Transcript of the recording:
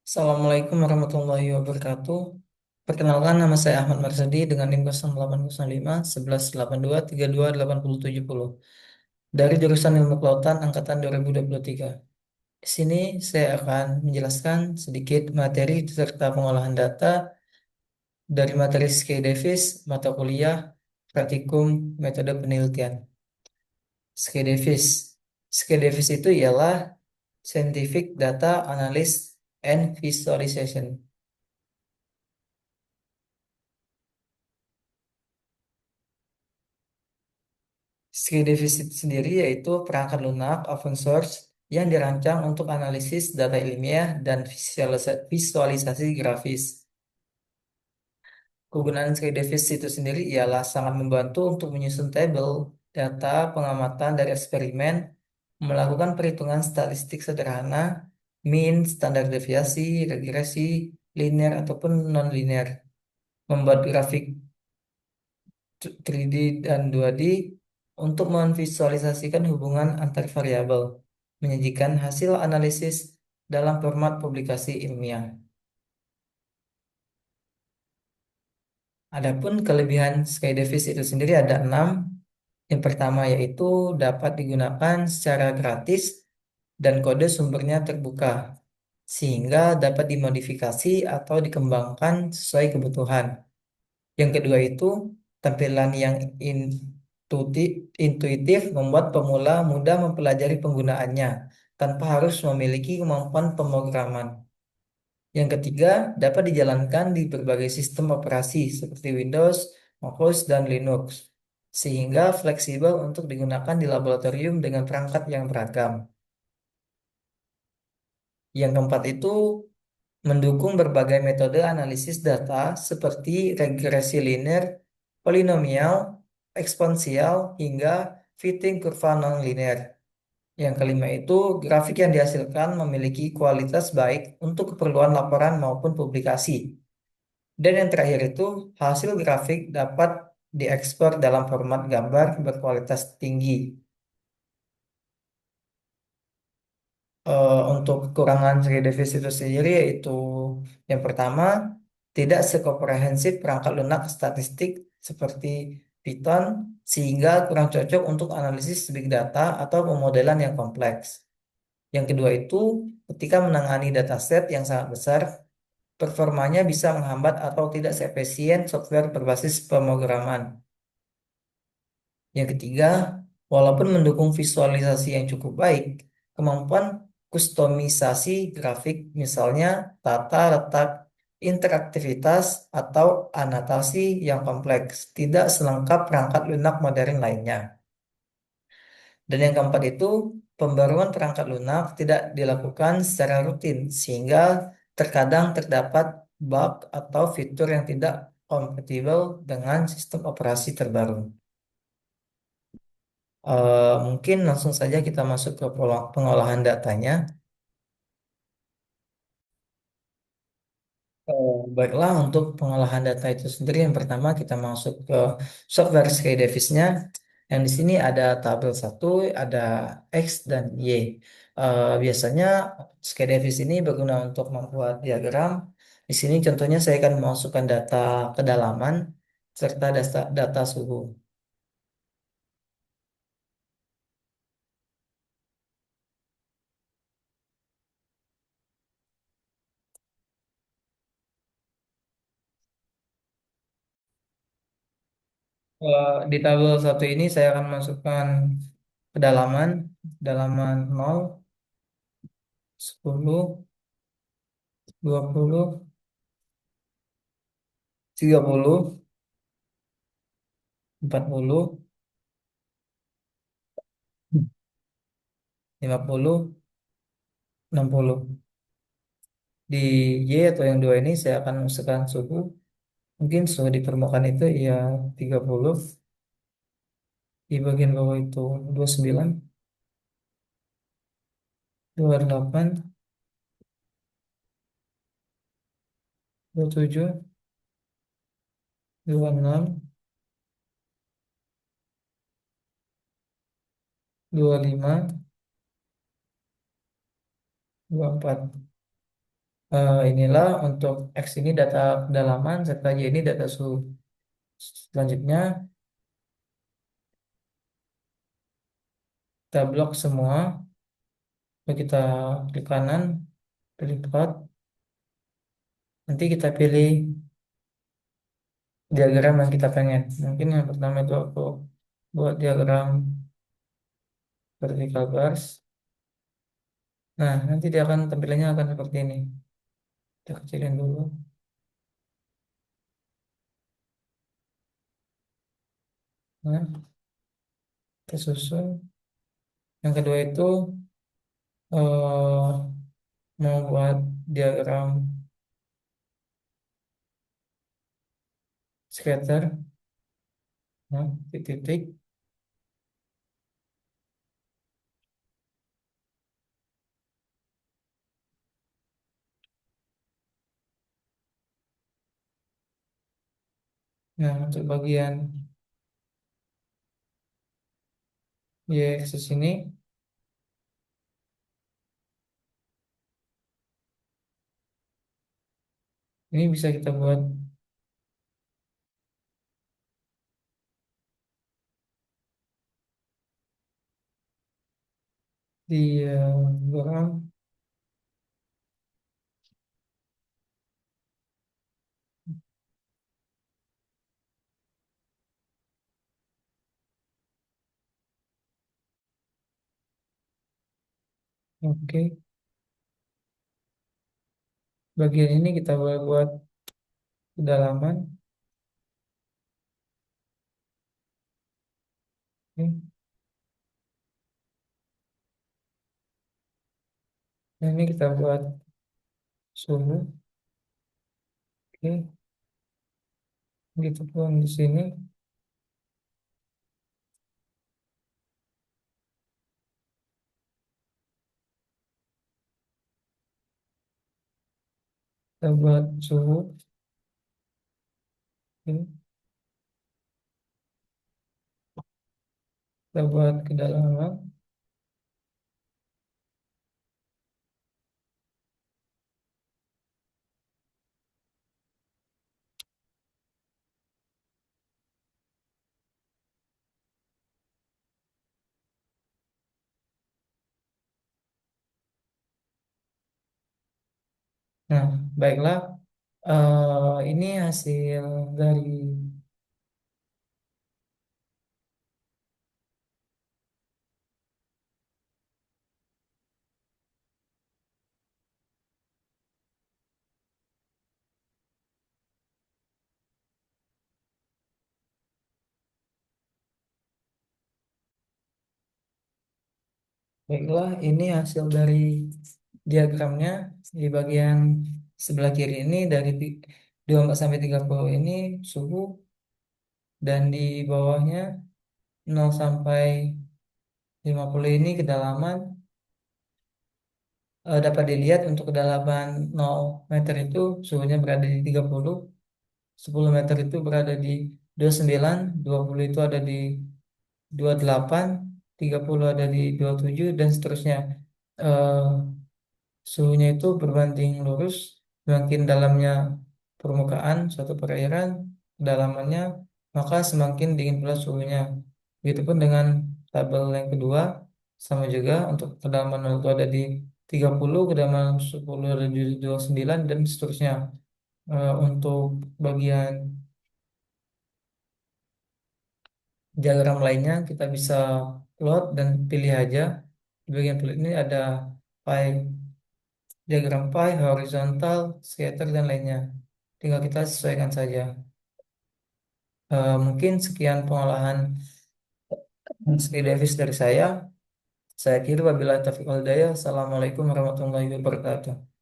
Assalamualaikum warahmatullahi wabarakatuh. Perkenalkan, nama saya Ahmad Marsadi dengan NIM 0805 1182 32 8070 dari jurusan Ilmu Kelautan angkatan 2023. Di sini saya akan menjelaskan sedikit materi serta pengolahan data dari materi Sky Davis, mata kuliah, praktikum, metode penelitian. Sky Davis. Sky Davis itu ialah Scientific Data Analysis and Visualization. Skill defisit sendiri yaitu perangkat lunak open source yang dirancang untuk analisis data ilmiah dan visualisasi grafis. Kegunaan skill defisit itu sendiri ialah sangat membantu untuk menyusun tabel data pengamatan dari eksperimen, melakukan perhitungan statistik sederhana, mean, standar deviasi, regresi, linear ataupun non-linear, membuat grafik 3D dan 2D untuk memvisualisasikan hubungan antar variabel, menyajikan hasil analisis dalam format publikasi ilmiah. Adapun kelebihan Skydevis itu sendiri ada 6. Yang pertama yaitu dapat digunakan secara gratis dan kode sumbernya terbuka, sehingga dapat dimodifikasi atau dikembangkan sesuai kebutuhan. Yang kedua itu tampilan yang intuitif membuat pemula mudah mempelajari penggunaannya tanpa harus memiliki kemampuan pemrograman. Yang ketiga dapat dijalankan di berbagai sistem operasi seperti Windows, MacOS, dan Linux, sehingga fleksibel untuk digunakan di laboratorium dengan perangkat yang beragam. Yang keempat itu mendukung berbagai metode analisis data seperti regresi linear, polinomial, eksponensial, hingga fitting kurva nonlinear. Yang kelima itu grafik yang dihasilkan memiliki kualitas baik untuk keperluan laporan maupun publikasi. Dan yang terakhir itu hasil grafik dapat diekspor dalam format gambar berkualitas tinggi. Untuk kekurangan Sridevis itu sendiri yaitu yang pertama tidak sekomprehensif perangkat lunak statistik seperti Python sehingga kurang cocok untuk analisis big data atau pemodelan yang kompleks. Yang kedua itu ketika menangani dataset yang sangat besar, performanya bisa menghambat atau tidak seefisien software berbasis pemrograman. Yang ketiga, walaupun mendukung visualisasi yang cukup baik, kemampuan kustomisasi grafik, misalnya tata letak, interaktivitas, atau anotasi yang kompleks, tidak selengkap perangkat lunak modern lainnya. Dan yang keempat itu, pembaruan perangkat lunak tidak dilakukan secara rutin, sehingga terkadang terdapat bug atau fitur yang tidak kompatibel dengan sistem operasi terbaru. Mungkin langsung saja kita masuk ke pengolahan datanya. Baiklah, untuk pengolahan data itu sendiri, yang pertama kita masuk ke software Skydevis-nya. Yang di sini ada tabel satu, ada X dan Y. Biasanya Skydevis ini berguna untuk membuat diagram. Di sini contohnya saya akan memasukkan data kedalaman serta data suhu. Di tabel satu ini saya akan masukkan kedalaman, kedalaman 0, 10, 20, 30, 40, 50, 60. Di Y atau yang dua ini saya akan masukkan suhu. Mungkin suhu di permukaan itu ya 30. Di bagian bawah itu 29, 28, 27, 26, 25, 24. Inilah untuk X ini data kedalaman, serta Y ini data suhu. Selanjutnya kita blok semua. Lalu kita klik kanan, pilih plot. Nanti kita pilih diagram yang kita pengen. Mungkin yang pertama itu aku buat diagram vertical bars. Nah, nanti dia akan tampilannya akan seperti ini. Kita kecilin dulu. Nah, kita susun. Yang kedua itu eh, mau buat diagram scatter. Nah, titik-titik. Nah, untuk bagian y-axis ini, ini bisa kita buat diagram. Oke, bagian ini kita buat kedalaman. Oke. Nah, ini kita buat suhu. Oke, gitu pun di sini. Kita buat suhu. Oke. Kita buat kedalaman. Nah, baiklah. Ini hasil dari baiklah, ini hasil dari diagramnya di bagian sebelah kiri ini dari 24 sampai 30 ini suhu, dan di bawahnya 0 sampai 50 ini kedalaman. Dapat dilihat untuk kedalaman 0 meter itu suhunya berada di 30, 10 meter itu berada di 29, 20 itu ada di 28, 30 ada di 27, dan seterusnya. Eh, Suhunya itu berbanding lurus, semakin dalamnya permukaan suatu perairan, kedalamannya, maka semakin dingin pula suhunya. Begitupun dengan tabel yang kedua, sama juga untuk kedalaman 0 itu ada di 30, kedalaman 10 ada di 29, dan seterusnya. Untuk bagian diagram lainnya kita bisa plot dan pilih aja. Di bagian plot ini ada pie, diagram pie, horizontal, scatter, dan lainnya. Tinggal kita sesuaikan saja. Mungkin sekian pengolahan Sri Davis dari saya. Saya kira wabillahi taufiq wal hidayah. Assalamualaikum warahmatullahi wabarakatuh.